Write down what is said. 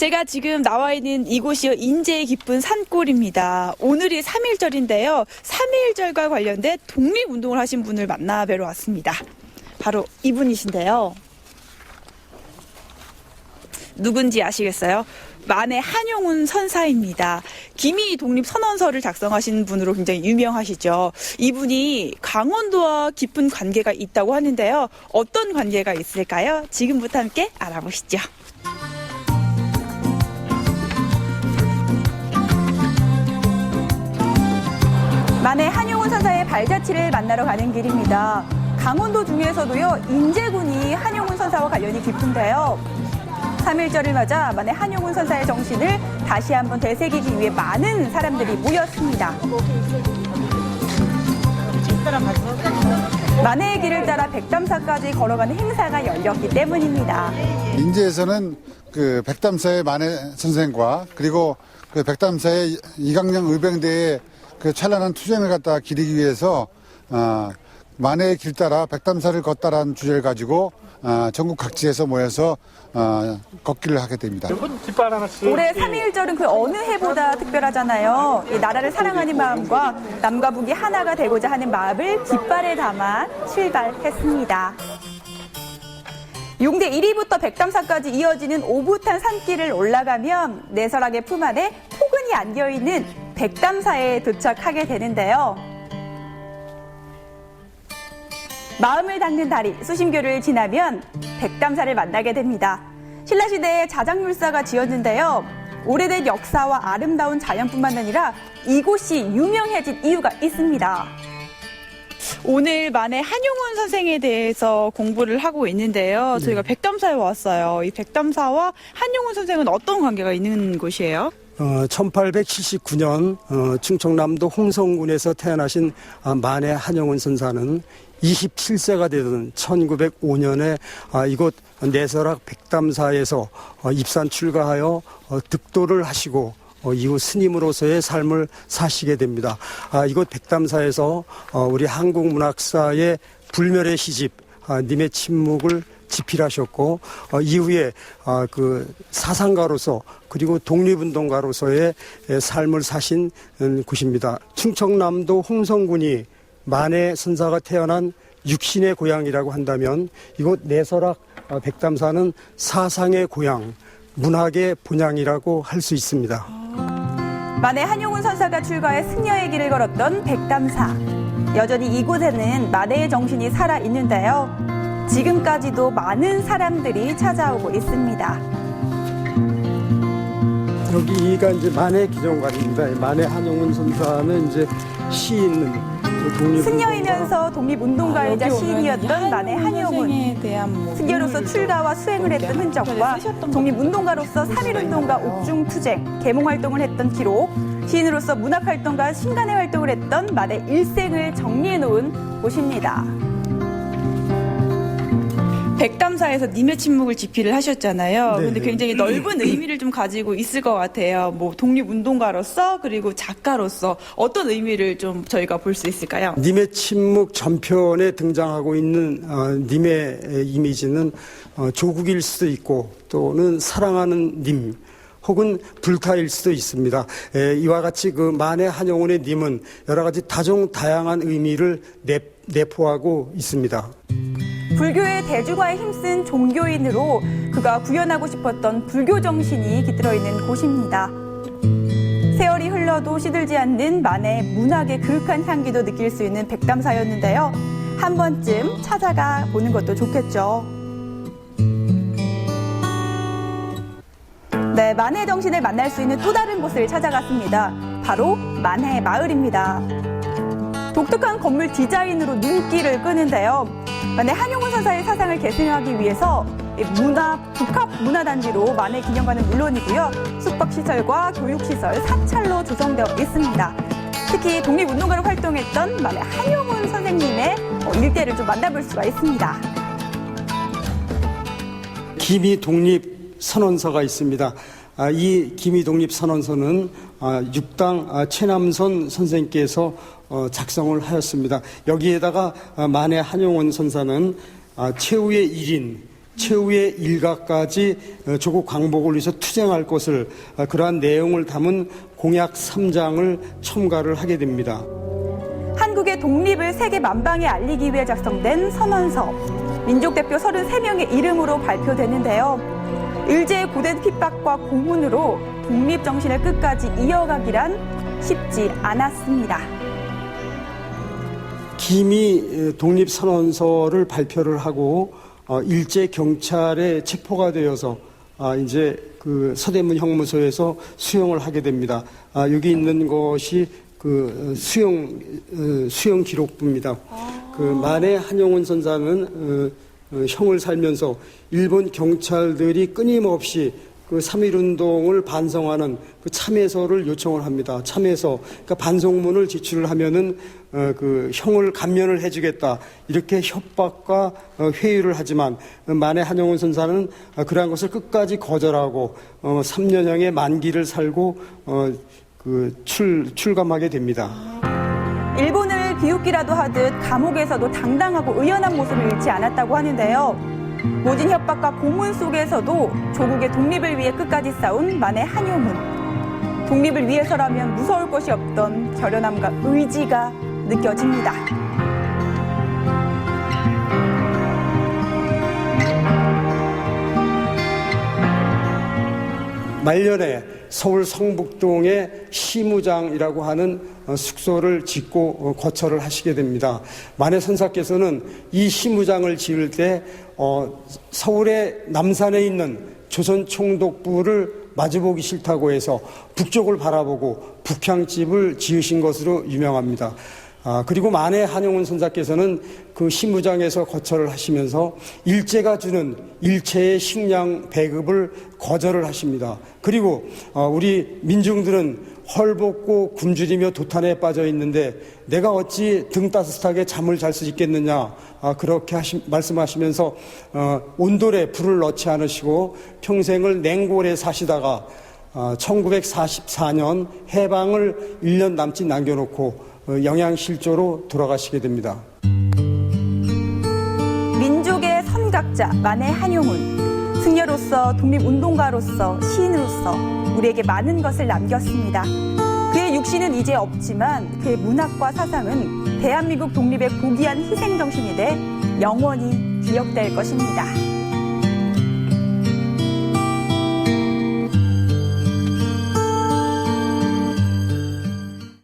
제가 지금 나와 있는 이곳이 인제의 깊은 산골입니다. 오늘이 3.1절인데요. 3.1절과 관련된 독립운동을 하신 분을 만나 뵈러 왔습니다. 바로 이분이신데요. 누군지 아시겠어요? 만해 한용운 선사입니다. 기미 독립선언서를 작성하신 분으로 굉장히 유명하시죠. 이분이 강원도와 깊은 관계가 있다고 하는데요. 어떤 관계가 있을까요? 지금부터 함께 알아보시죠. 만해 한용운 선사의 발자취를 만나러 가는 길입니다. 강원도 중에서도요, 인제군이 한용운 선사와 관련이 깊은데요. 3.1절을 맞아 만해 한용운 선사의 정신을 다시 한번 되새기기 위해 많은 사람들이 모였습니다. 만해의 길을 따라 백담사까지 걸어가는 행사가 열렸기 때문입니다. 인제에서는 그 백담사의 만해 선생과 그리고 그 백담사의 이강령 의병대의 그 찬란한 투쟁을 갖다 기리기 위해서 만해의 길 따라 백담사를 걷다라는 주제를 가지고 전국 각지에서 모여서 걷기를 하게 됩니다. 올해 3.1절은 그 어느 해보다 특별하잖아요. 이 나라를 사랑하는 마음과 남과 북이 하나가 되고자 하는 마음을 깃발에 담아 출발했습니다. 용대 1위부터 백담사까지 이어지는 오붓한 산길을 올라가면 내설하게 품 안에 포근히 안겨있는 백담사에 도착하게 되는데요. 마음을 닦는 다리 수심교를 지나면 백담사를 만나게 됩니다. 신라시대에 자작물사가 지었는데요. 오래된 역사와 아름다운 자연뿐만 아니라 이곳이 유명해진 이유가 있습니다. 오늘 만해 한용운 선생에 대해서 공부를 하고 있는데요. 저희가 백담사에 왔어요. 이 백담사와 한용운 선생은 어떤 관계가 있는 곳이에요? 1879년 충청남도 홍성군에서 태어나신 만해 한용운 선사는 27세가 되던 1905년에 이곳 내설악 백담사에서 입산 출가하여 득도를 하시고 이후 스님으로서의 삶을 사시게 됩니다. 이곳 백담사에서 우리 한국문학사의 불멸의 시집 님의 침묵을 집필하셨고 이후에 그 사상가로서 그리고 독립운동가로서의 삶을 사신 곳입니다. 충청남도 홍성군이 만해 선사가 태어난 육신의 고향이라고 한다면 이곳 내설악 백담사는 사상의 고향, 문학의 본향이라고 할 수 있습니다. 만해 한용운 선사가 출가해 승려의 길을 걸었던 백담사. 여전히 이곳에는 만해의 정신이 살아있는데요. 지금까지도 많은 사람들이 찾아오고 있습니다. 여기가 이제 만해 기념관입니다. 만해 한용운 선사는 이제 시인, 승려이면서 독립운동가이자 시인이었던 만해 한용운. 승려로서 출가와 수행을 했던 흔적과 독립운동가로서 3.1운동과 옥중투쟁, 계몽활동을 했던 기록, 시인으로서 문학활동과 신간의 활동을 했던 만해 일생을 정리해놓은 곳입니다. 백담사에서 님의 침묵을 집필을 하셨잖아요. 네. 근데 굉장히 넓은 의미를 좀 가지고 있을 것 같아요. 뭐 독립운동가로서 그리고 작가로서 어떤 의미를 좀 저희가 볼 수 있을까요? 님의 침묵 전편에 등장하고 있는 님의 이미지는 조국일 수도 있고 또는 사랑하는 님 혹은 불타일 수도 있습니다. 이와 같이 그 만해 한용운의 님은 여러 가지 다양한 의미를 내포하고 있습니다. 불교의 대주가에 힘쓴 종교인으로 그가 구현하고 싶었던 불교 정신이 깃들어 있는 곳입니다. 세월이 흘러도 시들지 않는 만해 문학의 그윽한 향기도 느낄 수 있는 백담사였는데요. 한 번쯤 찾아가 보는 것도 좋겠죠. 네, 만해 정신을 만날 수 있는 또 다른 곳을 찾아갔습니다. 바로 만해 마을입니다. 독특한 건물 디자인으로 눈길을 끄는데요. 만해 한용운 선사의 사상을 계승하기 위해서 복합문화단지로 만해 기념관은 물론이고요. 숙박시설과 교육시설, 사찰로 조성되어 있습니다. 특히 독립운동가로 활동했던 만해 한용운 선생님의 일대를 좀 만나볼 수가 있습니다. 기미 독립 선언서가 있습니다. 이 기미 독립 선언서는 육당 최남선 선생께서 작성을 하였습니다. 여기에다가 만해 한용운 선사는 최후의 일인 최후의 일가까지 조국 광복을 위해서 투쟁할 것을 그러한 내용을 담은 공약 3장을 첨가를 하게 됩니다. 한국의 독립을 세계 만방에 알리기 위해 작성된 선언서. 민족대표 33명의 이름으로 발표되는데요. 일제의 고된 핍박과 고문으로 독립정신을 끝까지 이어가기란 쉽지 않았습니다. 김이 독립선언서를 발표를 하고 일제 경찰에 체포가 되어서 이제 그 서대문 형무소에서 수용을 하게 됩니다. 여기 있는 것이 그 수용 기록부입니다. 그 만해 한용운 선사는 형을 살면서 일본 경찰들이 끊임없이 그 3.1운동을 반성하는 그 참회서를 요청을 합니다. 참회서, 그러니까 반성문을 제출을 하면은 그 형을 감면을 해주겠다 이렇게 협박과 회유를 하지만 만해 한용운 선사는 그러한 것을 끝까지 거절하고 3년형의 만기를 살고 출감하게 됩니다. 일본을 비웃기라도 하듯 감옥에서도 당당하고 의연한 모습을 잃지 않았다고 하는데요. 모진 협박과 고문 속에서도 조국의 독립을 위해 끝까지 싸운 만해 한용운. 독립을 위해서라면 무서울 것이 없던 결연함과 의지가 느껴집니다. 말년에 서울 성북동에 시무장이라고 하는 숙소를 짓고 거처를 하시게 됩니다. 만해 선사께서는 이 시무장을 지을 때 서울의 남산에 있는 조선총독부를 마주보기 싫다고 해서 북쪽을 바라보고 북향집을 지으신 것으로 유명합니다. 그리고 만해 한용운 선사께서는 그 시무장에서 거처를 하시면서 일제가 주는 일체의 식량 배급을 거절을 하십니다. 그리고 우리 민중들은 헐벗고 굶주리며 도탄에 빠져 있는데 내가 어찌 등 따뜻하게 잠을 잘 수 있겠느냐, 그렇게 말씀하시면서 온돌에 불을 넣지 않으시고 평생을 냉골에 사시다가 1944년 해방을 1년 남짓 남겨놓고 영양실조로 돌아가시게 됩니다. 민족의 선각자 만해 한용운. 승려로서 독립운동가로서 시인으로서 우리에게 많은 것을 남겼습니다. 그의 육신은 이제 없지만 그의 문학과 사상은 대한민국 독립의 고귀한 희생정신이 돼 영원히 기억될 것입니다.